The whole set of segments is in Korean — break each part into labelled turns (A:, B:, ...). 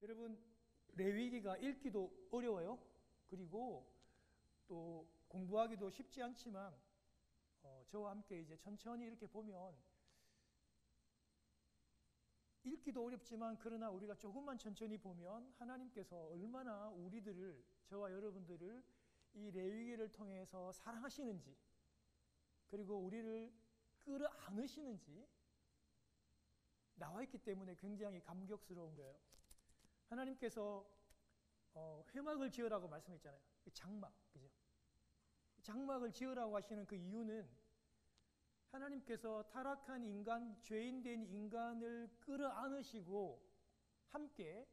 A: 여러분, 레위기가 읽기도 어려워요. 그리고 또 공부하기도 쉽지 않지만 저와 함께 이제 천천히 이렇게 보면 읽기도 어렵지만 그러나 우리가 조금만 천천히 보면 하나님께서 얼마나 우리들을, 저와 여러분들을 이 레위기를 통해서 사랑하시는지, 그리고 우리를 끌어안으시는지 나와 있기 때문에 굉장히 감격스러운 거예요. 하나님께서 회막을 지으라고 말씀했잖아요. 장막, 그죠? 장막을 지으라고 하시는 그 이유는 하나님께서 타락한 인간, 죄인된 인간을 끌어안으시고 함께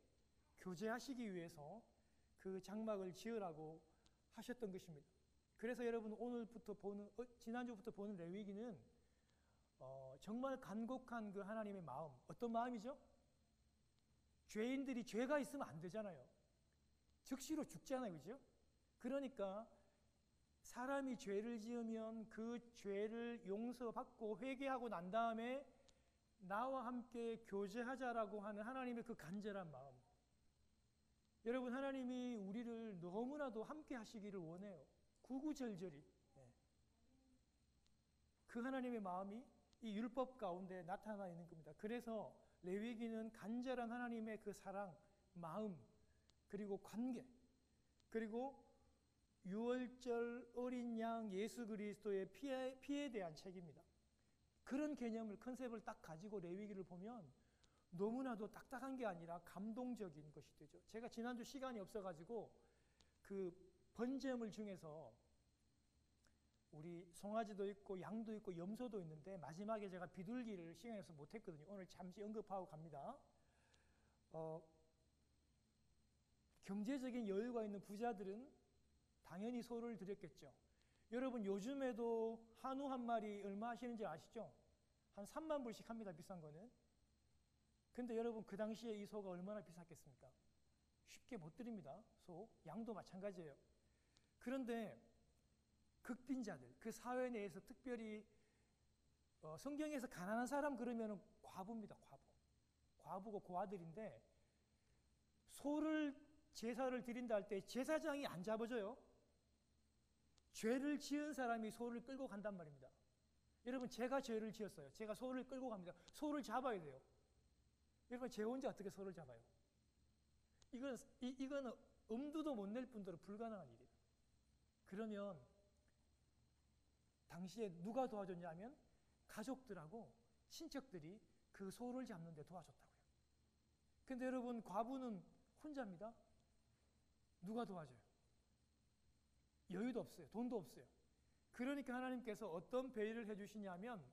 A: 교제하시기 위해서 그 장막을 지으라고 하셨던 것입니다. 그래서 여러분 오늘부터 보는, 지난주부터 보는 레위기는 정말 간곡한 그 하나님의 마음, 어떤 마음이죠? 죄인들이 죄가 있으면 안 되잖아요. 즉시로 죽잖아요, 그죠? 그러니까 사람이 죄를 지으면 그 죄를 용서받고 회개하고 난 다음에 나와 함께 교제하자라고 하는 하나님의 그 간절한 마음. 여러분, 하나님이 우리를 너무나도 함께 하시기를 원해요. 구구절절히. 그 하나님의 마음이 이 율법 가운데 나타나 있는 겁니다. 그래서 레위기는 간절한 하나님의 그 사랑, 마음, 그리고 관계, 그리고 유월절 어린 양 예수 그리스도의 피에 대한 책입니다. 그런 개념을, 컨셉을 딱 가지고 레위기를 보면 너무나도 딱딱한 게 아니라 감동적인 것이 되죠. 제가 지난주 시간이 없어가지고 그 번제물 중에서 우리 송아지도 있고 양도 있고 염소도 있는데 마지막에 제가 비둘기를 시간이 없어서 못했거든요. 오늘 잠시 언급하고 갑니다. 경제적인 여유가 있는 부자들은 당연히 소를 드렸겠죠. 여러분, 요즘에도 한우 한 마리 얼마 하시는지 아시죠? 한 3만 불씩 합니다, 비싼 거는. 근데 여러분, 그 당시에 이 소가 얼마나 비쌌겠습니까? 쉽게 못 드립니다, 소. 양도 마찬가지예요. 그런데 극빈자들, 그 사회 내에서 특별히 성경에서 가난한 사람 그러면 과부입니다, 과부. 과부고 고아들인데 소를 제사를 드린다 할 때 제사장이 안 잡아줘요. 죄를 지은 사람이 소를 끌고 간단 말입니다. 여러분, 제가 죄를 지었어요. 제가 소를 끌고 갑니다. 소를 잡아야 돼요. 여러분, 제 혼자 어떻게 소를 잡아요? 이거는 엄두도 못 낼 뿐더러 불가능한 일이에요. 그러면 당시에 누가 도와줬냐면 가족들하고 친척들이 그 소를 잡는 데 도와줬다고요. 근데 여러분, 과부는 혼자입니다. 누가 도와줘요? 여유도 없어요. 돈도 없어요. 그러니까 하나님께서 어떤 배려를 해주시냐면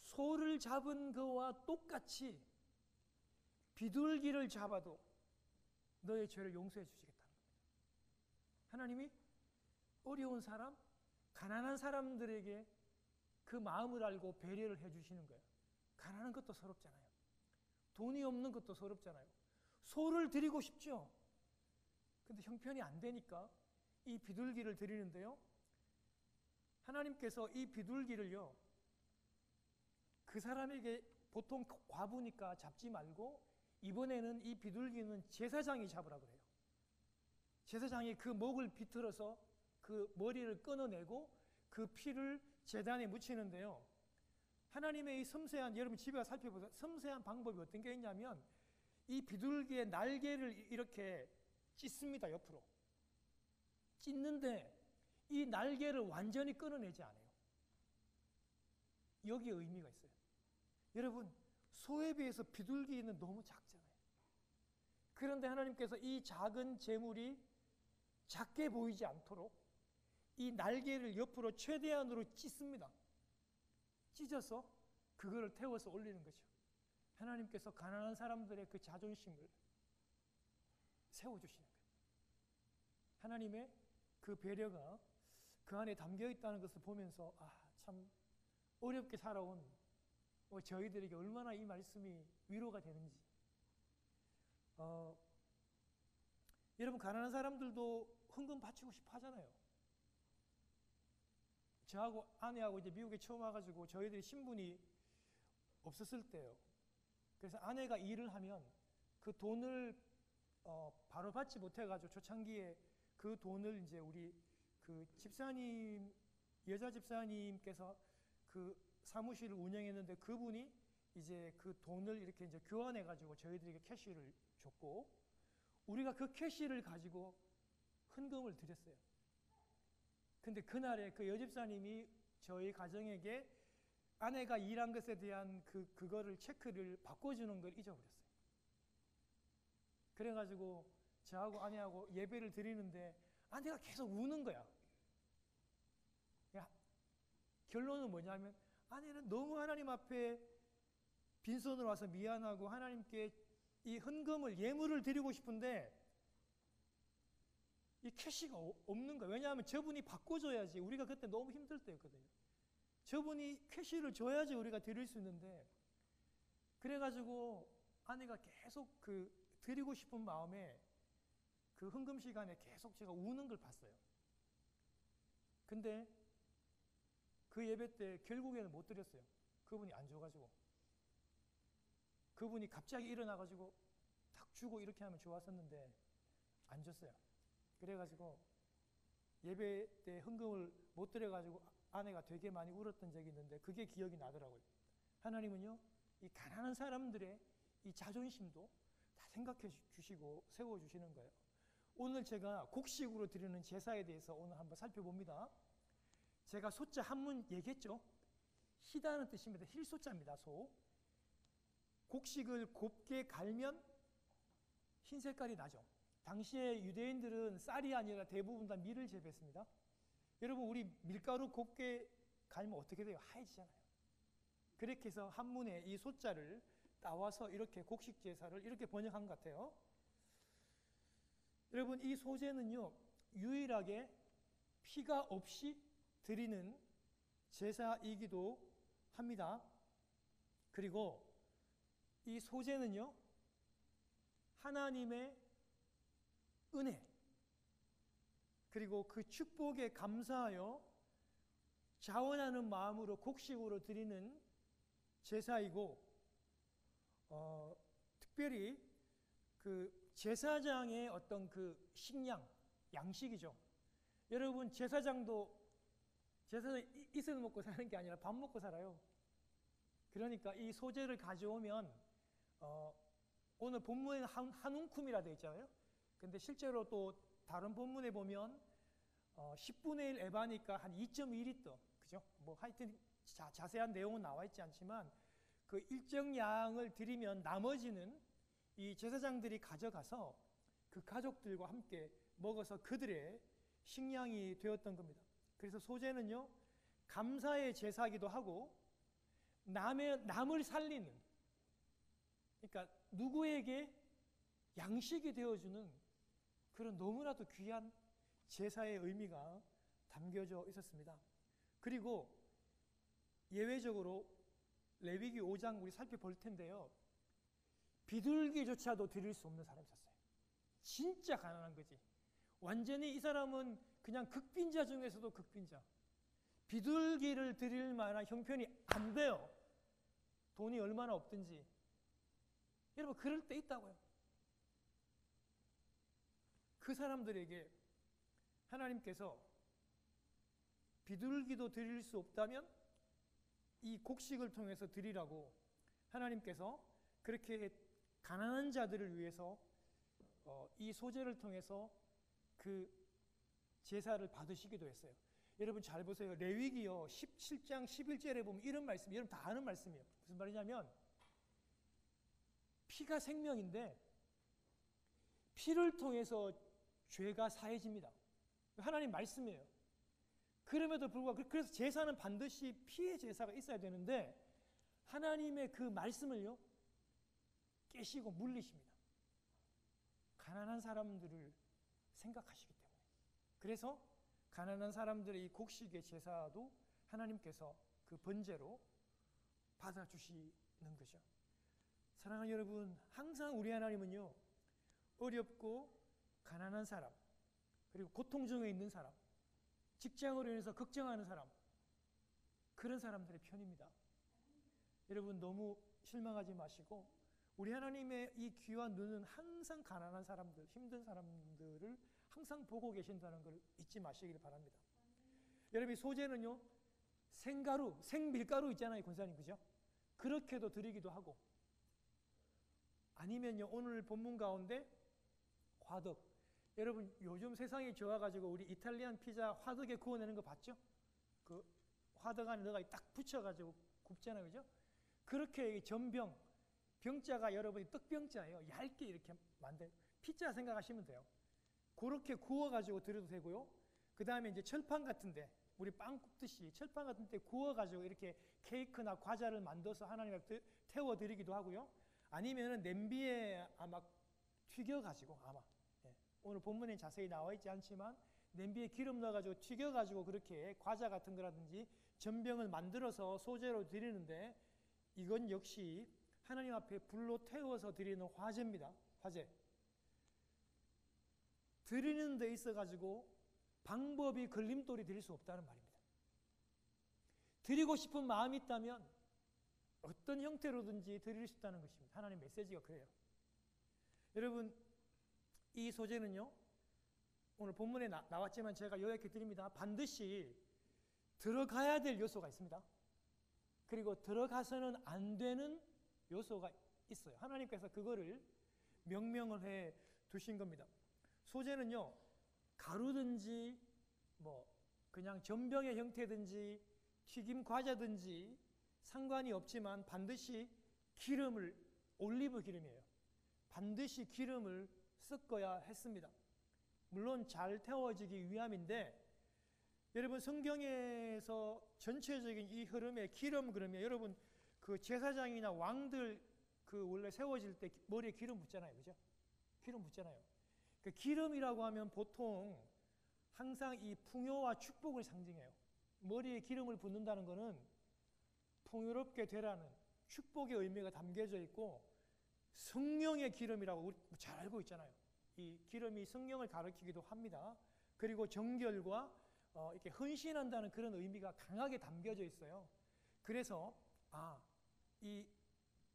A: 소를 잡은 거와 똑같이 비둘기를 잡아도 너의 죄를 용서해 주시겠다는 겁니다. 하나님이 어려운 사람, 가난한 사람들에게 그 마음을 알고 배려를 해주시는 거예요. 가난한 것도 서럽잖아요. 돈이 없는 것도 서럽잖아요. 소를 드리고 싶죠. 근데 형편이 안 되니까 이 비둘기를 드리는데요. 하나님께서 이 비둘기를요, 그 사람에게 보통 과부니까 잡지 말고 이번에는 이 비둘기는 제사장이 잡으라 그래요. 제사장이 그 목을 비틀어서 그 머리를 끊어내고 그 피를 제단에 묻히는데요. 하나님의 이 섬세한, 여러분 집에 가서 살펴보세요. 섬세한 방법이 어떤 게 있냐면 이 비둘기의 날개를 이렇게 찢습니다, 옆으로. 찢는데 이 날개를 완전히 끊어내지 않아요. 여기에 의미가 있어요. 여러분, 소에 비해서 비둘기는 너무 작잖아요. 그런데 하나님께서 이 작은 재물이 작게 보이지 않도록 이 날개를 옆으로 최대한으로 찢습니다. 찢어서 그거를 태워서 올리는 거죠. 하나님께서 가난한 사람들의 그 자존심을 세워주시는 거예요. 하나님의 그 배려가 그 안에 담겨 있다는 것을 보면서 참 어렵게 살아온 저희들에게 얼마나 이 말씀이 위로가 되는지. 여러분, 가난한 사람들도 헌금 바치고 싶어 하잖아요. 저하고 아내하고 이제 미국에 처음 와가지고 저희들이 신분이 없었을 때요. 그래서 아내가 일을 하면 그 돈을 바로 받지 못해가지고 초창기에 그 돈을 이제 우리 그 집사님, 여자 집사님께서 그 사무실을 운영했는데 그분이 이제 그 돈을 이렇게 이제 교환해가지고 저희들에게 캐시를 줬고 우리가 그 캐시를 가지고 헌금을 드렸어요. 근데 그날에 그 여집사님이 저희 가정에게 아내가 일한 것에 대한 그거를 체크를 바꿔주는 걸 잊어버렸어요. 그래가지고 저하고 아내하고 예배를 드리는데 아내가 계속 우는 거야. 결론은 뭐냐면 아내는 너무 하나님 앞에 빈손으로 와서 미안하고 하나님께 이 헌금을 예물을 드리고 싶은데 이 캐시가 없는 거야. 왜냐하면 저분이 바꿔줘야지. 우리가 그때 너무 힘들 때였거든요. 저분이 캐시를 줘야지 우리가 드릴 수 있는데 그래가지고 아내가 계속 그 드리고 싶은 마음에 그 헌금 시간에 계속 제가 우는 걸 봤어요. 근데 그 예배 때 결국에는 못 드렸어요. 그분이 안 줘가지고. 그분이 갑자기 일어나가지고 탁 주고 이렇게 하면 좋았었는데 안 줬어요. 그래가지고 예배 때 헌금을 못 드려가지고 아내가 되게 많이 울었던 적이 있는데 그게 기억이 나더라고요. 하나님은요, 이 가난한 사람들의 이 자존심도 다 생각해 주시고 세워주시는 거예요. 오늘 제가 곡식으로 드리는 제사에 대해서 오늘 한번 살펴봅니다. 제가 소자 한문 얘기했죠? 희다는 뜻입니다. 힐소자입니다. 소. 곡식을 곱게 갈면 흰 색깔이 나죠. 당시에 유대인들은 쌀이 아니라 대부분 다 밀을 재배했습니다. 여러분 우리 밀가루 곱게 갈면 어떻게 돼요? 하얘지잖아요. 그렇게 해서 한문에 이 소자를 따와서 이렇게 곡식 제사를 이렇게 번역한 것 같아요. 여러분 이 소제는요 유일하게 피가 없이 드리는 제사이기도 합니다. 그리고 이 소제는요 하나님의 은혜 그리고 그 축복에 감사하여 자원하는 마음으로 곡식으로 드리는 제사이고 특별히 그 제사장의 어떤 그 식량, 양식이죠. 여러분 제사장도 이슬 먹고 사는 게 아니라 밥 먹고 살아요. 그러니까 이 소제를 가져오면 오늘 본문에는 한 움큼이라 되어 있잖아요. 근데 실제로 또 다른 본문에 보면 10분의 1 에바니까 한 2.2리터 그죠? 뭐 하여튼 자세한 내용은 나와 있지 않지만 그 일정 양을 드리면 나머지는 이 제사장들이 가져가서 그 가족들과 함께 먹어서 그들의 식량이 되었던 겁니다. 그래서 소제는요 감사의 제사기도 하고 남을 살리는 그러니까 누구에게 양식이 되어주는 그런 너무나도 귀한 제사의 의미가 담겨져 있었습니다. 그리고 예외적으로 레위기 5장 우리 살펴볼 텐데요. 비둘기조차도 드릴 수 없는 사람이 있었어요. 진짜 가난한 거지. 완전히 이 사람은 그냥 극빈자 중에서도 극빈자. 비둘기를 드릴 만한 형편이 안 돼요. 돈이 얼마나 없든지. 여러분 그럴 때 있다고요. 그 사람들에게 하나님께서 비둘기도 드릴 수 없다면 이 곡식을 통해서 드리라고 하나님께서 그렇게 가난한 자들을 위해서 이 소제를 통해서 그 제사를 받으시기도 했어요. 여러분 잘 보세요. 레위기요 17장 11절에 보면 이런 말씀, 여러분 다 아는 말씀이에요. 무슨 말이냐면 피가 생명인데 피를 통해서 죄가 사해집니다. 하나님 말씀이에요. 그럼에도 불구하고 그래서 제사는 반드시 피의 제사가 있어야 되는데 하나님의 그 말씀을요 깨시고 물리십니다. 가난한 사람들을 생각하시기 때문에. 그래서 가난한 사람들의 이 곡식의 제사도 하나님께서 그 번제로 받아주시는 거죠. 사랑하는 여러분, 항상 우리 하나님은요 어렵고 가난한 사람 그리고 고통 중에 있는 사람 직장으로 인해서 걱정하는 사람 그런 사람들의 편입니다. 여러분 너무 실망하지 마시고 우리 하나님의 이 귀한 눈은 항상 가난한 사람들, 힘든 사람들을 항상 보고 계신다는 걸 잊지 마시길 바랍니다. 여러분, 이 소재는요, 생가루, 생밀가루 있잖아요, 권사님, 그죠? 그렇게도 드리기도 하고, 아니면요, 오늘 본문 가운데 화덕. 여러분, 요즘 세상이 좋아가지고 우리 이탈리안 피자 화덕에 구워내는 거 봤죠? 그 화덕 안에 넣어가 딱 붙여가지고 굽잖아요, 그죠? 그렇게 전병, 병자가 여러분이 떡병자예요. 얇게 이렇게 만든 피자 생각하시면 돼요. 그렇게 구워가지고 드려도 되고요. 그 다음에 이제 철판 같은데, 우리 빵 굽듯이 철판 같은 데 구워가지고 이렇게 케이크나 과자를 만들어서 하나님 앞에 태워드리기도 하고요. 아니면은 냄비에 아마 튀겨가지고 아마, 예, 오늘 본문에 자세히 나와 있지 않지만 냄비에 기름 넣어가지고 튀겨가지고 그렇게 과자 같은 거라든지 전병을 만들어서 소재로 드리는데, 이건 역시 하나님 앞에 불로 태워서 드리는 화제입니다. 화제. 드리는 데 있어가지고 방법이 걸림돌이 될 수 없다는 말입니다. 드리고 싶은 마음이 있다면 어떤 형태로든지 드릴 수 있다는 것입니다. 하나님 메시지가 그래요. 여러분, 이 소재는요, 오늘 본문에 나왔지만 제가 요약해 드립니다. 반드시 들어가야 될 요소가 있습니다. 그리고 들어가서는 안 되는 요소가 있어요. 하나님께서 그거를 명명을 해 두신 겁니다. 소재는요, 가루든지 뭐 그냥 전병의 형태든지 튀김 과자든지 상관이 없지만 반드시 기름을, 올리브 기름이에요. 반드시 기름을 섞어야 했습니다. 물론 잘 태워지기 위함인데, 여러분 성경에서 전체적인 이 흐름에 기름 그러면 여러분 그 제사장이나 왕들 그 원래 세워질 때 머리에 기름 붓잖아요, 그죠? 기름 붓잖아요. 그 기름이라고 하면 보통 항상 이 풍요와 축복을 상징해요. 머리에 기름을 붓는다는 것은 풍요롭게 되라는 축복의 의미가 담겨져 있고, 성령의 기름이라고 우리 잘 알고 있잖아요. 이 기름이 성령을 가리키기도 합니다. 그리고 정결과 이렇게 헌신한다는 그런 의미가 강하게 담겨져 있어요. 그래서 이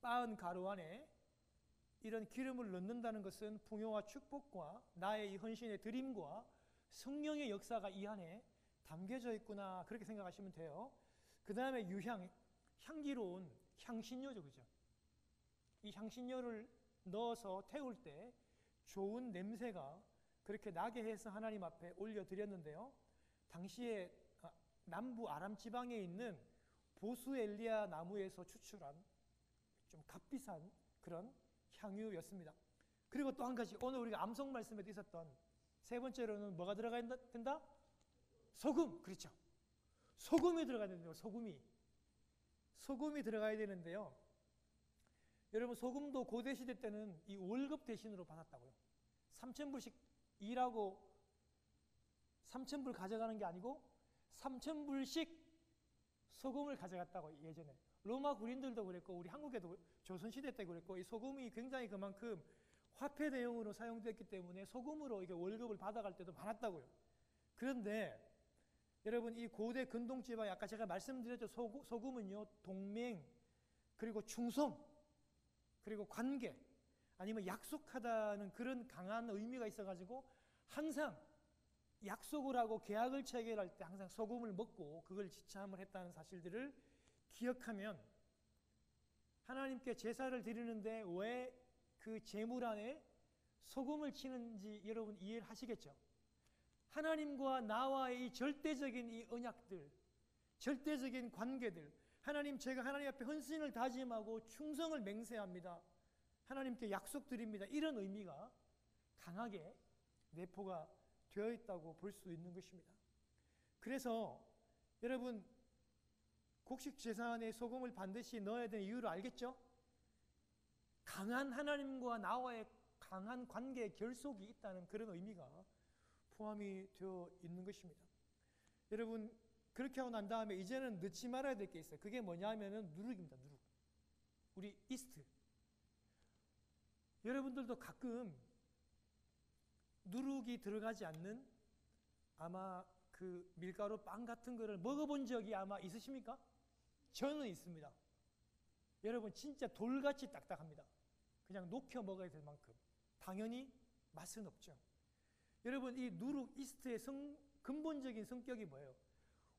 A: 빻은 가루 안에 이런 기름을 넣는다는 것은 풍요와 축복과 나의 이 헌신의 드림과 성령의 역사가 이 안에 담겨져 있구나, 그렇게 생각하시면 돼요. 그 다음에 유향, 향기로운 향신료죠, 그죠? 이 향신료를 넣어서 태울 때 좋은 냄새가 그렇게 나게 해서 하나님 앞에 올려드렸는데요. 당시에 남부 아람 지방에 있는 보스엘리아 나무에서 추출한 좀 값비싼 그런 향유였습니다. 그리고 또 한 가지, 오늘 우리가 암송 말씀에도 있었던 세 번째로는 뭐가 들어가야 된다? 소금. 그렇죠. 소금이 들어가야 된다고. 소금이 들어가야 되는데요. 여러분, 소금도 고대 시대 때는 이 월급 대신으로 받았다고요. 3,000불씩 일하고 3,000불 가져가는 게 아니고 3,000불씩 소금을 가져갔다고. 예전에 로마 군인들도 그랬고 우리 한국에도 조선시대 때 그랬고, 이 소금이 굉장히 그만큼 화폐 대용으로 사용됐기 때문에 소금으로 이게 월급을 받아갈 때도 많았다고요. 그런데 여러분, 이 고대 근동지방에 아까 제가 말씀드렸죠. 소금은요, 동맹, 그리고 충성, 그리고 관계, 아니면 약속하다는 그런 강한 의미가 있어가지고 항상 약속을 하고 계약을 체결할 때 항상 소금을 먹고 그걸 지참을 했다는 사실들을 기억하면, 하나님께 제사를 드리는데 왜 그 제물 안에 소금을 치는지 여러분 이해를 하시겠죠? 하나님과 나와의 이 절대적인 이 언약들, 절대적인 관계들, 하나님, 제가 하나님 앞에 헌신을 다짐하고 충성을 맹세합니다, 하나님께 약속드립니다, 이런 의미가 강하게 내포가 되어 있다고 볼 수 있는 것입니다. 그래서 여러분, 곡식 제사 안에 소금을 반드시 넣어야 되는 이유를 알겠죠? 강한 하나님과 나와의 강한 관계의 결속이 있다는 그런 의미가 포함이 되어 있는 것입니다. 여러분, 그렇게 하고 난 다음에 이제는 넣지 말아야 될 게 있어요. 그게 뭐냐 하면은 누룩입니다. 누룩. 우리 이스트. 여러분들도 가끔 누룩이 들어가지 않는 아마 그 밀가루 빵 같은 거를 먹어본 적이 아마 있으십니까? 저는 있습니다. 여러분, 진짜 돌같이 딱딱합니다. 그냥 녹여 먹어야 될 만큼 당연히 맛은 없죠. 여러분, 이 누룩 이스트의 근본적인 성격이 뭐예요?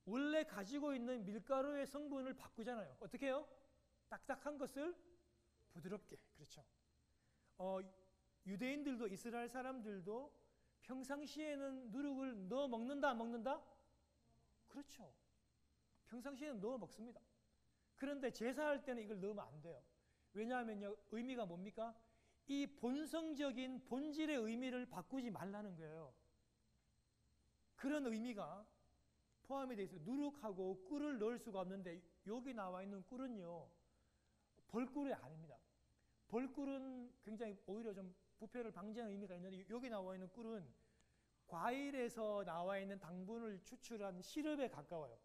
A: 원래 가지고 있는 밀가루의 성분을 바꾸잖아요. 어떻게 해요? 딱딱한 것을 부드럽게. 그렇죠. 유대인들도 이스라엘 사람들도 평상시에는 누룩을 넣어 먹는다, 안 먹는다? 그렇죠. 평상시에는 넣어 먹습니다. 그런데 제사할 때는 이걸 넣으면 안 돼요. 왜냐하면요, 의미가 뭡니까? 이 본성적인 본질의 의미를 바꾸지 말라는 거예요. 그런 의미가 포함이 되어 있어요. 누룩하고 꿀을 넣을 수가 없는데 여기 나와 있는 꿀은요, 벌꿀이 아닙니다. 벌꿀은 굉장히 오히려 좀 부패를 방지하는 의미가 있는데 여기 나와 있는 꿀은 과일에서 나와 있는 당분을 추출한 시럽에 가까워요.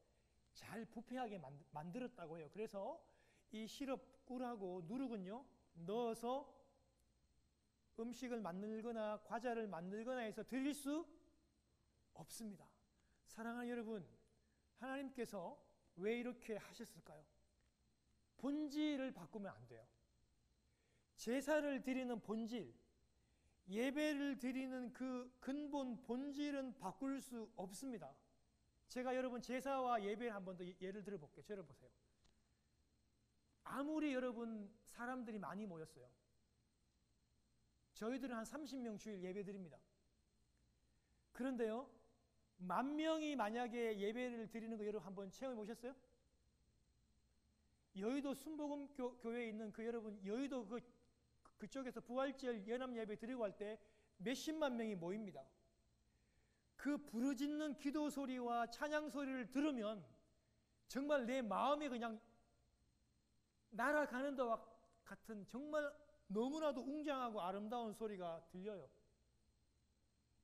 A: 잘 부패하게 만들었다고 해요. 그래서 이 시럽 꿀하고 누룩은요, 넣어서 음식을 만들거나 과자를 만들거나 해서 드릴 수 없습니다. 사랑하는 여러분, 하나님께서 왜 이렇게 하셨을까요? 본질을 바꾸면 안 돼요. 제사를 드리는 본질, 예배를 드리는 그 근본 본질은 바꿀 수 없습니다. 제가 여러분 제사와 예배를 한 번 더 예를 들어 볼게요. 저를 보세요. 아무리 여러분 사람들이 많이 모였어요. 저희들은 한 30명 주일 예배 드립니다. 그런데요, 10,000명이 만약에 예배를 드리는 거 여러분 한번 체험해 보셨어요? 여의도 순복음교회에 있는 그 여러분, 여의도 그쪽에서 부활절 연합 예배 드리고 할 때 몇십만 명이 모입니다. 그 부르짖는 기도 소리와 찬양 소리를 들으면 정말 내 마음이 그냥 날아가는 것과 같은 정말 너무나도 웅장하고 아름다운 소리가 들려요.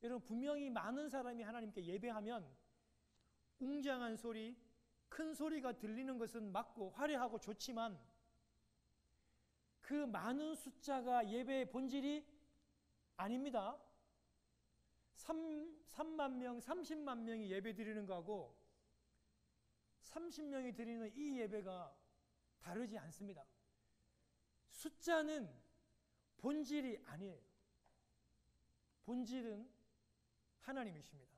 A: 여러분, 분명히 많은 사람이 하나님께 예배하면 웅장한 소리, 큰 소리가 들리는 것은 맞고 화려하고 좋지만 그 많은 숫자가 예배의 본질이 아닙니다. 3만 명, 30만 명이 예배 드리는 거하고 30명이 드리는 이 예배가 다르지 않습니다. 숫자는 본질이 아니에요. 본질은 하나님이십니다.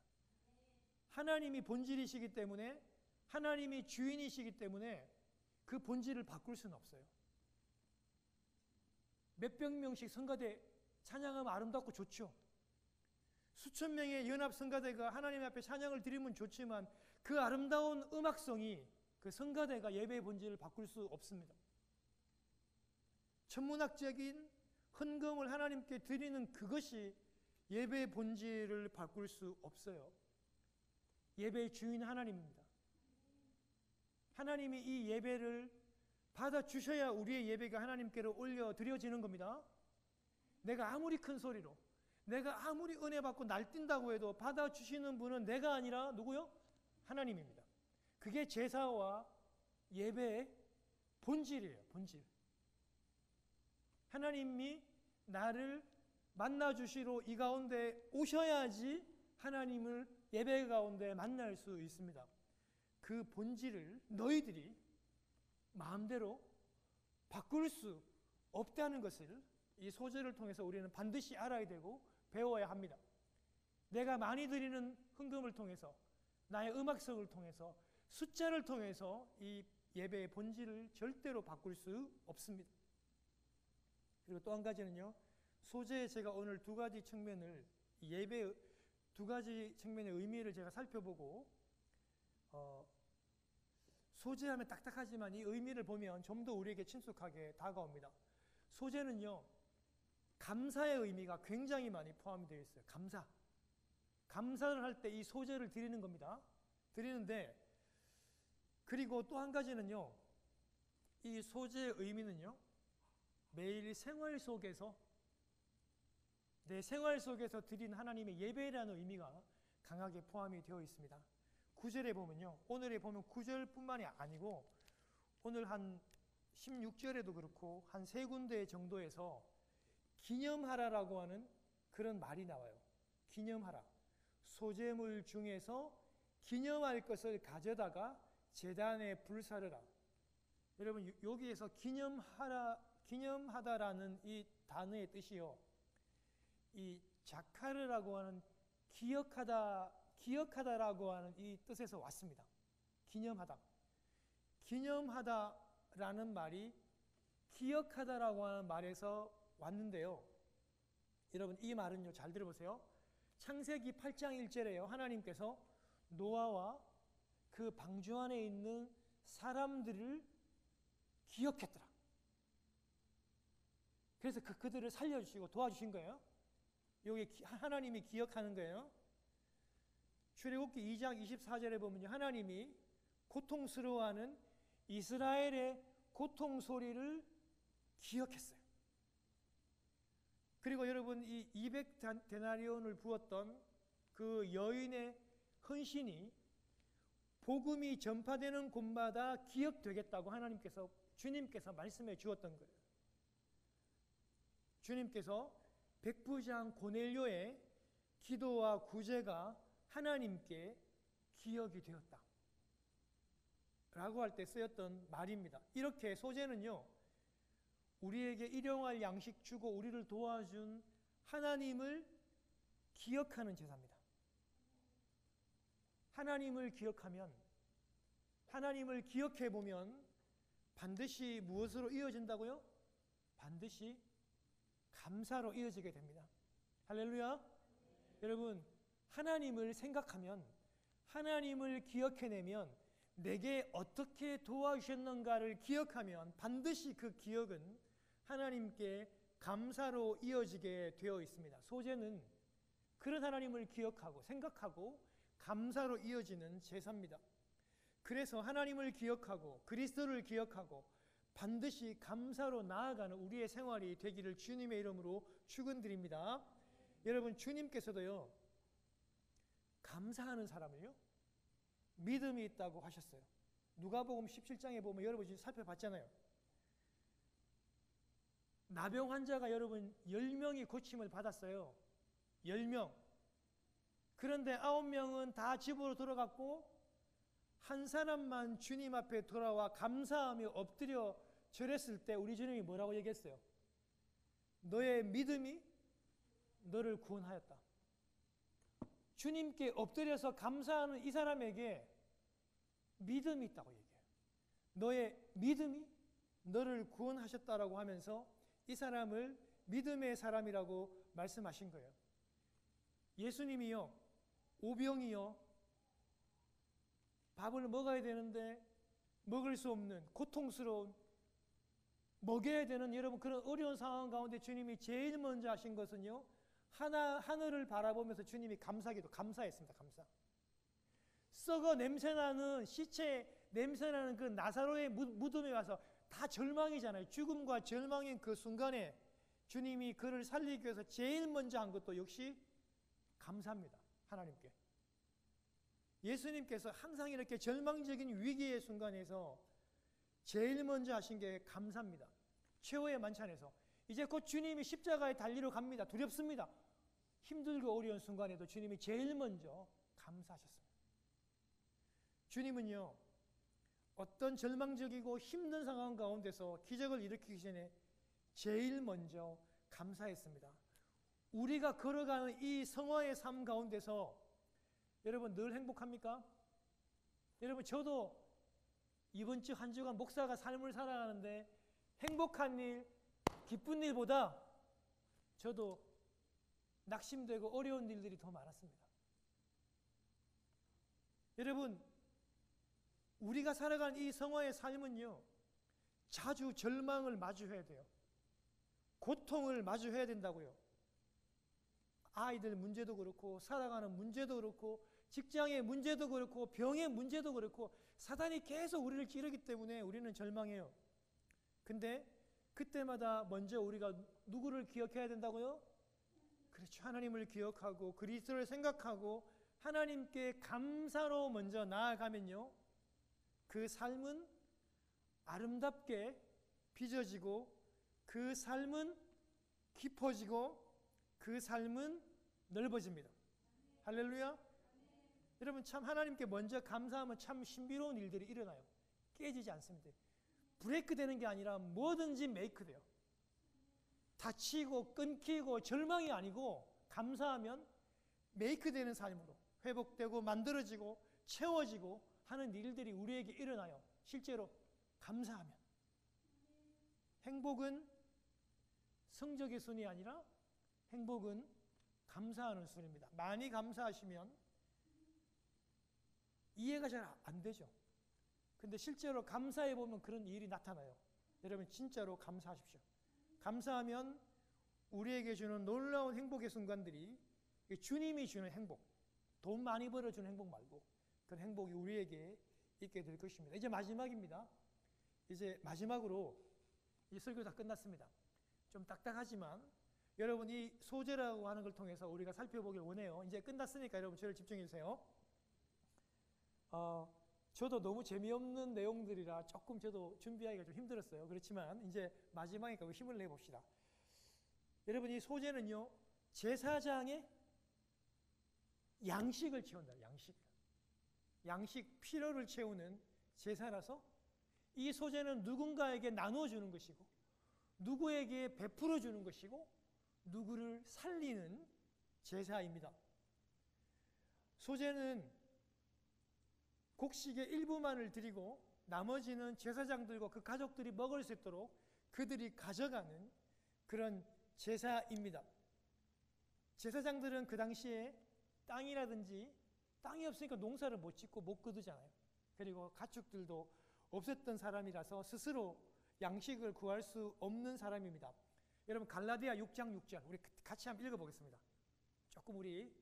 A: 하나님이 본질이시기 때문에, 하나님이 주인이시기 때문에 그 본질을 바꿀 수는 없어요. 몇백 명씩 성가대 찬양하면 아름답고 좋죠. 수천 명의 연합 성가대가 하나님 앞에 찬양을 드리면 좋지만 그 아름다운 음악성이 그 성가대가 예배의 본질을 바꿀 수 없습니다. 천문학적인 헌금을 하나님께 드리는 그것이 예배의 본질을 바꿀 수 없어요. 예배의 주인 하나님입니다. 하나님이 이 예배를 받아주셔야 우리의 예배가 하나님께로 올려드려지는 겁니다. 내가 아무리 큰 소리로, 내가 아무리 은혜 받고 날뛴다고 해도 받아주시는 분은 내가 아니라 누구요? 하나님입니다. 그게 제사와 예배의 본질이에요. 본질. 하나님이 나를 만나주시러 이 가운데 오셔야지 하나님을 예배 가운데 만날 수 있습니다. 그 본질을 너희들이 마음대로 바꿀 수 없다는 것을 이 소절을 통해서 우리는 반드시 알아야 되고 배워야 합니다. 내가 많이 드리는 헌금을 통해서, 나의 음악성을 통해서, 숫자를 통해서 이 예배의 본질을 절대로 바꿀 수 없습니다. 그리고 또 한 가지는요, 소재에 제가 오늘 두 가지 측면을, 예배의 두 가지 측면의 의미를 제가 살펴보고, 소재하면 딱딱하지만 이 의미를 보면 좀 더 우리에게 친숙하게 다가옵니다. 소재는요, 감사의 의미가 굉장히 많이 포함이 되어 있어요. 감사. 감사를 할 때 이 소재를 드리는 겁니다. 드리는데, 그리고 또 한 가지는요, 이 소재의 의미는요, 매일 생활 속에서, 내 생활 속에서 드린 하나님의 예배라는 의미가 강하게 포함이 되어 있습니다. 9절에 보면요, 오늘에 보면 9절뿐만이 아니고 오늘 한 16절에도 그렇고 한 세 군데 정도에서 기념하라라고 하는 그런 말이 나와요. 기념하라. 소재물 중에서 기념할 것을 가져다가 제단에 불사르라. 여러분, 여기에서 기념하라 기념하다라는 이 단어의 뜻이요. 이 자카르라고 하는 기억하다라고 하는 이 뜻에서 왔습니다. 기념하다. 기념하다라는 말이 기억하다라고 하는 말에서 왔는데요. 여러분 이 말은요, 잘 들어보세요. 창세기 8장 1절에요. 하나님께서 노아와 그 방주 안에 있는 사람들을 기억했더라. 그래서 그들을 살려주시고 도와주신 거예요. 여기 하나님이 기억하는 거예요. 출애굽기 2장 24절에 보면요, 하나님이 고통스러워하는 이스라엘의 고통 소리를 기억했어요. 그리고 여러분 이 200데나리온을 부었던 그 여인의 헌신이 복음이 전파되는 곳마다 기억되겠다고 주님께서 말씀해 주었던 거예요. 주님께서 백부장 고넬료의 기도와 구제가 하나님께 기억이 되었다 라고 할 때 쓰였던 말입니다. 이렇게 소제는요, 우리에게 일용할 양식 주고 우리를 도와준 하나님을 기억하는 제사입니다. 하나님을 기억하면, 하나님을 기억해 보면 반드시 무엇으로 이어진다고요? 반드시 감사로 이어지게 됩니다. 할렐루야. 여러분, 하나님을 생각하면, 하나님을 기억해내면, 내게 어떻게 도와주셨는가를 기억하면 반드시 그 기억은 하나님께 감사로 이어지게 되어 있습니다. 소제는 그런 하나님을 기억하고 생각하고 감사로 이어지는 제사입니다. 그래서 하나님을 기억하고 그리스도를 기억하고 반드시 감사로 나아가는 우리의 생활이 되기를 주님의 이름으로 축원드립니다. 여러분, 주님께서도요, 감사하는 사람을요, 믿음이 있다고 하셨어요. 누가복음 17장에 보면 여러분 지금 살펴봤잖아요. 나병 환자가 여러분 10명이 고침을 받았어요. 10명. 그런데 9명은 다 집으로 돌아갔고 한 사람만 주님 앞에 돌아와 감사하며 엎드려 절했을 때 우리 주님이 뭐라고 얘기했어요? 너의 믿음이 너를 구원하였다. 주님께 엎드려서 감사하는 이 사람에게 믿음이 있다고 얘기해요. 너의 믿음이 너를 구원하셨다라고 하면서 이 사람을 믿음의 사람이라고 말씀하신 거예요. 예수님이요, 오병이요, 밥을 먹어야 되는데 먹을 수 없는 고통스러운, 먹여야 되는 여러분 그런 어려운 상황 가운데 주님이 제일 먼저 하신 것은요, 하늘을 바라보면서 주님이 감사했습니다. 감사. 썩어 냄새나는 시체 냄새나는 그 나사로의 무덤에 와서 다 절망이잖아요. 죽음과 절망인 그 순간에 주님이 그를 살리기 위해서 제일 먼저 한 것도 역시 감사합니다. 하나님께. 예수님께서 항상 이렇게 절망적인 위기의 순간에서 제일 먼저 하신 게 감사입니다. 최후의 만찬에서 이제 곧 주님이 십자가에 달리러 갑니다. 두렵습니다. 힘들고 어려운 순간에도 주님이 제일 먼저 감사하셨습니다. 주님은요, 어떤 절망적이고 힘든 상황 가운데서 기적을 일으키기 전에 제일 먼저 감사했습니다. 우리가 걸어가는 이 성화의 삶 가운데서 여러분 늘 행복합니까? 여러분, 저도 이번 주 한 주간 목사가 삶을 살아가는데 행복한 일, 기쁜 일보다 저도 낙심되고 어려운 일들이 더 많았습니다. 여러분, 우리가 살아가는 이 성화의 삶은요, 자주 절망을 마주해야 돼요. 고통을 마주해야 된다고요. 아이들 문제도 그렇고, 살아가는 문제도 그렇고, 직장의 문제도 그렇고, 병의 문제도 그렇고, 사단이 계속 우리를 찌르기 때문에 우리는 절망해요. 근데 그때마다 먼저 우리가 누구를 기억해야 된다고요? 그렇죠. 하나님을 기억하고 그리스도를 생각하고 하나님께 감사로 먼저 나아가면요, 그 삶은 아름답게 빚어지고, 그 삶은 깊어지고, 그 삶은 넓어집니다. 할렐루야. 여러분, 참 하나님께 먼저 감사하면 참 신비로운 일들이 일어나요. 깨지지 않습니다. 브레이크 되는 게 아니라 뭐든지 메이크 돼요. 다치고 끊기고 절망이 아니고 감사하면 메이크되는 삶으로 회복되고 만들어지고 채워지고 하는 일들이 우리에게 일어나요. 실제로 감사하면. 행복은 성적의 순이 아니라 행복은 감사하는 순입니다. 많이 감사하시면 이해가 잘 안 되죠. 근데 실제로 감사해 보면 그런 일이 나타나요. 여러분 진짜로 감사하십시오. 감사하면 우리에게 주는 놀라운 행복의 순간들이 주님이 주는 행복, 돈 많이 벌어주는 행복 말고 그런 행복이 우리에게 있게 될 것입니다. 이제 마지막입니다. 이제 마지막으로 이 설교 다 끝났습니다. 좀 딱딱하지만 여러분 이 소재라고 하는 걸 통해서 우리가 살펴보길 원해요. 이제 끝났으니까 여러분 저를 집중해 주세요. 저도 너무 재미없는 내용들이라 조금 저도 준비하기가 좀 힘들었어요. 그렇지만 이제 마지막이니까 힘을 내봅시다. 여러분 이 소재는요, 제사장의 양식을 채운다. 양식 필요를 채우는 제사라서 이 소재는 누군가에게 나눠주는 것이고 누구에게 베풀어 주는 것이고 누구를 살리는 제사입니다. 소재는 곡식의 일부만을 드리고 나머지는 제사장들과 그 가족들이 먹을 수 있도록 그들이 가져가는 그런 제사입니다. 제사장들은 그 당시에 땅이라든지 땅이 없으니까 농사를 못 짓고 못 거두잖아요. 그리고 가축들도 없었던 사람이라서 스스로 양식을 구할 수 없는 사람입니다. 여러분 갈라디아 6장 6절 우리 같이 한번 읽어보겠습니다. 조금 우리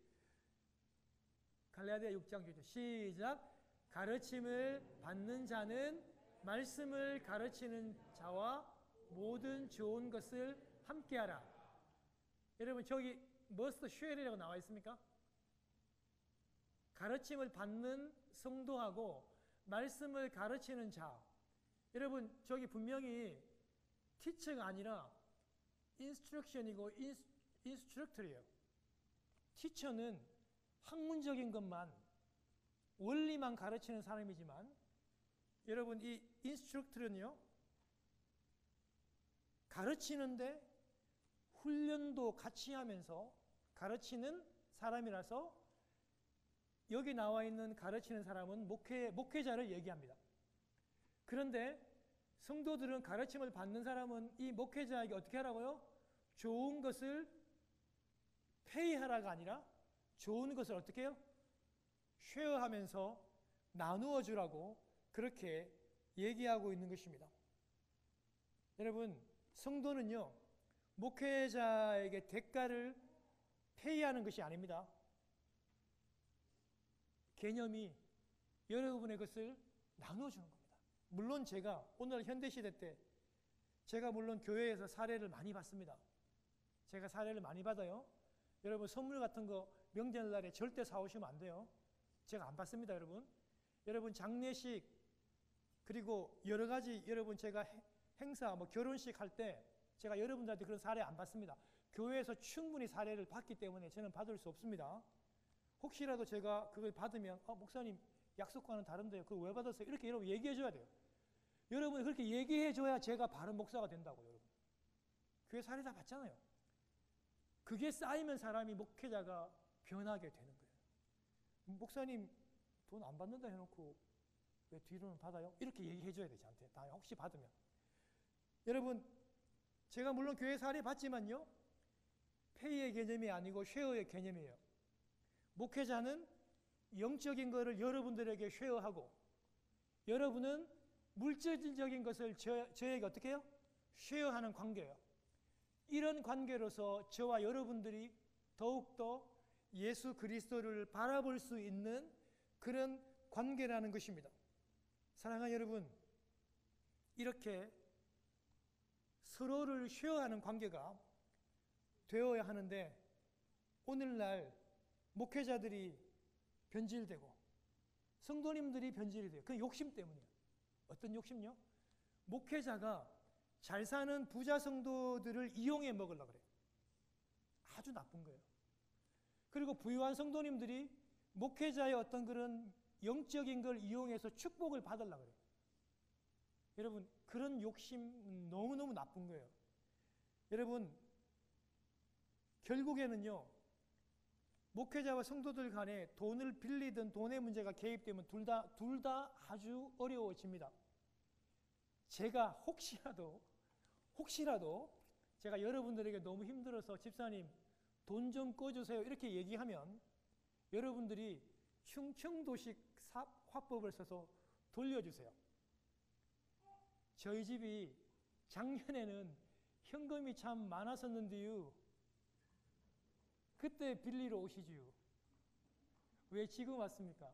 A: 갈라디아 6장 6절 시작. 가르침을 받는 자는 말씀을 가르치는 자와 모든 좋은 것을 함께하라. 여러분 저기 must share이라고 나와 있습니까? 가르침을 받는 성도하고 말씀을 가르치는 자. 여러분 저기 분명히 teacher가 아니라 instruction이고 instructor이에요. teacher는 학문적인 것만 원리만 가르치는 사람이지만 여러분 이 instructor는요 가르치는데 훈련도 같이 하면서 가르치는 사람이라서 여기 나와 있는 가르치는 사람은 목회자를 얘기합니다. 그런데 성도들은 가르침을 받는 사람은 이 목회자에게 어떻게 하라고요? 좋은 것을 페이하라가 아니라 좋은 것을 어떻게 해요? 쉐어하면서 나누어 주라고 그렇게 얘기하고 있는 것입니다. 여러분 성도는요 목회자에게 대가를 페이하는 것이 아닙니다. 개념이 여러분의 것을 나눠주는 겁니다. 물론 제가 오늘 현대시대 때 제가 물론 교회에서 사례를 많이 받습니다. 제가 사례를 많이 받아요. 여러분 선물 같은 거 명절날에 절대 사오시면 안 돼요. 제가 안 받습니다. 여러분 장례식 그리고 여러 가지 여러분 제가 행사 뭐 결혼식 할 때 제가 여러분들한테 그런 사례 안 받습니다. 교회에서 충분히 사례를 받기 때문에 저는 받을 수 없습니다. 혹시라도 제가 그걸 받으면 목사님 약속과는 다른데요. 그걸 왜 받았어요? 이렇게 여러분 얘기해 줘야 돼요. 여러분이 그렇게 얘기해 줘야 제가 바른 목사가 된다고. 여러분 교회 사례 다 받잖아요. 그게 쌓이면 사람이 목회자가 변하게 되는 거예요. 목사님 돈 안 받는다 해놓고 왜 뒤로는 받아요? 이렇게 얘기해 줘야 돼 저한테. 나 혹시 받으면. 여러분 제가 물론 교회 사례 받지만요 페이의 개념이 아니고 쉐어의 개념이에요. 목회자는 영적인 것을 여러분들에게 쉐어하고 여러분은 물질적인 것을 저에게 어떻게 해요? 쉐어하는 관계예요. 이런 관계로서 저와 여러분들이 더욱더 예수 그리스도를 바라볼 수 있는 그런 관계라는 것입니다. 사랑하는 여러분, 이렇게 서로를 쉐어하는 관계가 되어야 하는데 오늘날 목회자들이 변질되고 성도님들이 변질이 돼요. 그 욕심 때문이에요. 어떤 욕심요? 목회자가 잘 사는 부자 성도들을 이용해 먹으려고 그래요. 아주 나쁜 거예요. 그리고 부유한 성도님들이 목회자의 어떤 그런 영적인 걸 이용해서 축복을 받으려고 그래요. 여러분 그런 욕심 너무너무 나쁜 거예요. 여러분 결국에는요, 목회자와 성도들 간에 돈을 빌리든 돈의 문제가 개입되면 둘 다 아주 어려워집니다. 제가 혹시라도 제가 여러분들에게 너무 힘들어서 집사님 돈 좀 꺼주세요 이렇게 얘기하면 여러분들이 충청도식 화법을 써서 돌려주세요. 저희 집이 작년에는 현금이 참 많았었는데요. 그때 빌리러 오시지요. 왜 지금 왔습니까?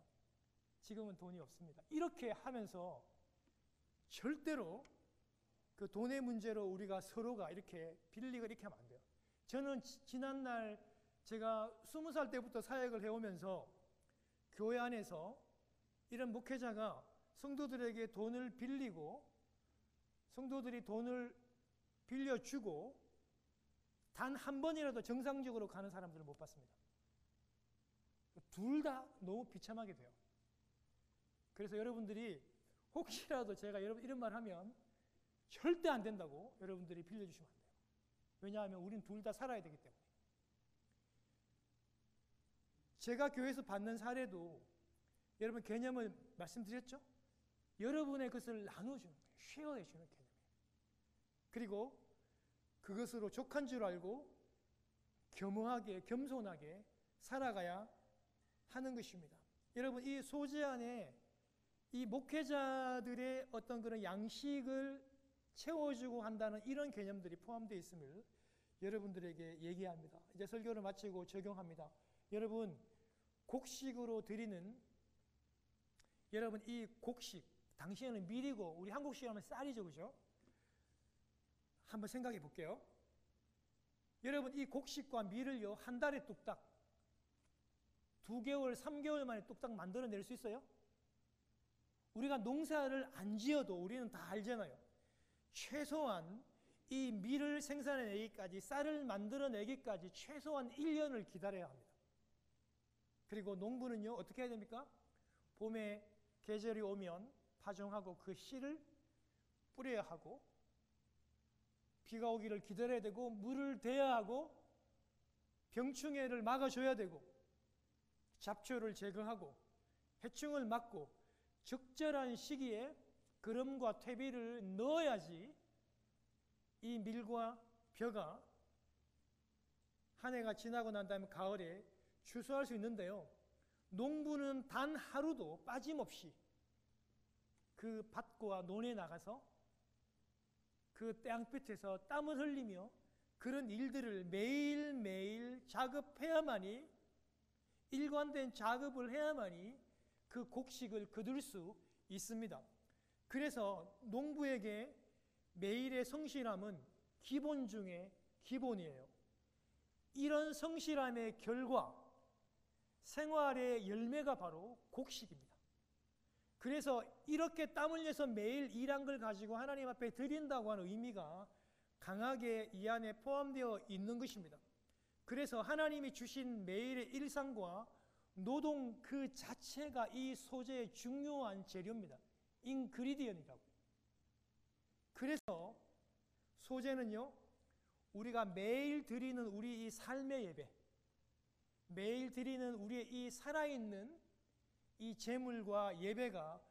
A: 지금은 돈이 없습니다. 이렇게 하면서 절대로 그 돈의 문제로 우리가 서로가 이렇게 빌리고 이렇게 하면 안 돼요. 저는 지난날 제가 20살 때부터 사역을 해오면서 교회 안에서 이런 목회자가 성도들에게 돈을 빌리고 성도들이 돈을 빌려주고 단 한 번이라도 정상적으로 가는 사람들을 못 봤습니다. 둘 다 너무 비참하게 돼요. 그래서 여러분들이 혹시라도 제가 이런 말 하면 절대 안 된다고 여러분들이 빌려주시면 안 돼요. 왜냐하면 우린 둘 다 살아야 되기 때문에. 제가 교회에서 받는 사례도 여러분 개념을 말씀드렸죠? 여러분의 것을 나눠주는 거예요. 쉐어해주는 개념이에요. 그리고 그것으로 족한 줄 알고 겸허하게 겸손하게 살아가야 하는 것입니다. 여러분 이 소재 안에 이 목회자들의 어떤 그런 양식을 채워주고 한다는 이런 개념들이 포함되어 있음을 여러분들에게 얘기합니다. 이제 설교를 마치고 적용합니다. 여러분 곡식으로 드리는 여러분 이 곡식 당시에는 밀이고 우리 한국식으로 하면 쌀이죠, 그죠? 한번 생각해 볼게요. 여러분 이 곡식과 밀을요 한 달에 뚝딱 2개월, 3개월 만에 뚝딱 만들어낼 수 있어요? 우리가 농사를 안 지어도 우리는 다 알잖아요. 최소한 이 밀을 생산해내기까지 쌀을 만들어내기까지 최소한 1년을 기다려야 합니다. 그리고 농부는요 어떻게 해야 됩니까? 봄에 계절이 오면 파종하고 그 씨를 뿌려야 하고 비가 오기를 기다려야 되고 물을 대야 하고 병충해를 막아줘야 되고 잡초를 제거하고 해충을 막고 적절한 시기에 거름과 퇴비를 넣어야지 이 밀과 벼가 한 해가 지나고 난 다음에 가을에 추수할 수 있는데요. 농부는 단 하루도 빠짐없이 그 밭과 논에 나가서 그 땅빛에서 땀을 흘리며 그런 일들을 매일매일 작업해야만이 일관된 작업을 해야만이 그 곡식을 거둘 수 있습니다. 그래서 농부에게 매일의 성실함은 기본 중에 기본이에요. 이런 성실함의 결과 생활의 열매가 바로 곡식입니다. 그래서 이렇게 땀 흘려서 매일 일한 걸 가지고 하나님 앞에 드린다고 하는 의미가 강하게 이 안에 포함되어 있는 것입니다. 그래서 하나님이 주신 매일의 일상과 노동 그 자체가 이 소재의 중요한 재료입니다. 인그리디언이라고. 그래서 소재는요 우리가 매일 드리는 우리 이 삶의 예배, 매일 드리는 우리의 이 살아있는 이 제물과 예배가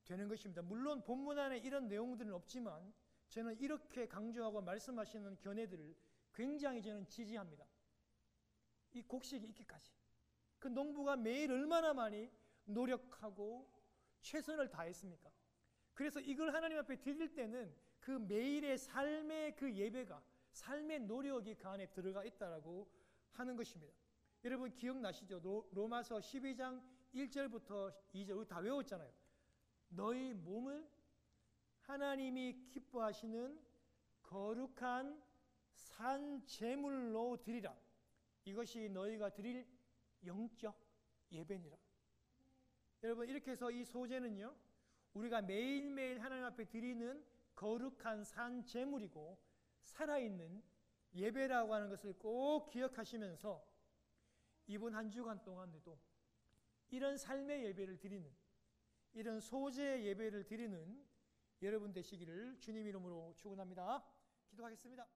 A: 되는 것입니다. 물론 본문 안에 이런 내용들은 없지만 저는 이렇게 강조하고 말씀하시는 견해들을 굉장히 저는 지지합니다. 이 곡식이 있기까지. 그 농부가 매일 얼마나 많이 노력하고 최선을 다했습니까? 그래서 이걸 하나님 앞에 드릴 때는 그 매일의 삶의 그 예배가 삶의 노력이 그 안에 들어가 있다라고 하는 것입니다. 여러분 기억나시죠? 로마서 12장 1절부터 2절 우리 다 외웠잖아요. 너희 몸을 하나님이 기뻐하시는 거룩한 산 제물로 드리라. 이것이 너희가 드릴 영적 예배니라. 여러분 이렇게 해서 이 소재는요 우리가 매일매일 하나님 앞에 드리는 거룩한 산 제물이고 살아있는 예배라고 하는 것을 꼭 기억하시면서 이번 한 주간 동안에도 이런 삶의 예배를 드리는 이런 소재의 예배를 드리는 여러분 되시기를 주님 이름으로 축원합니다. 기도하겠습니다.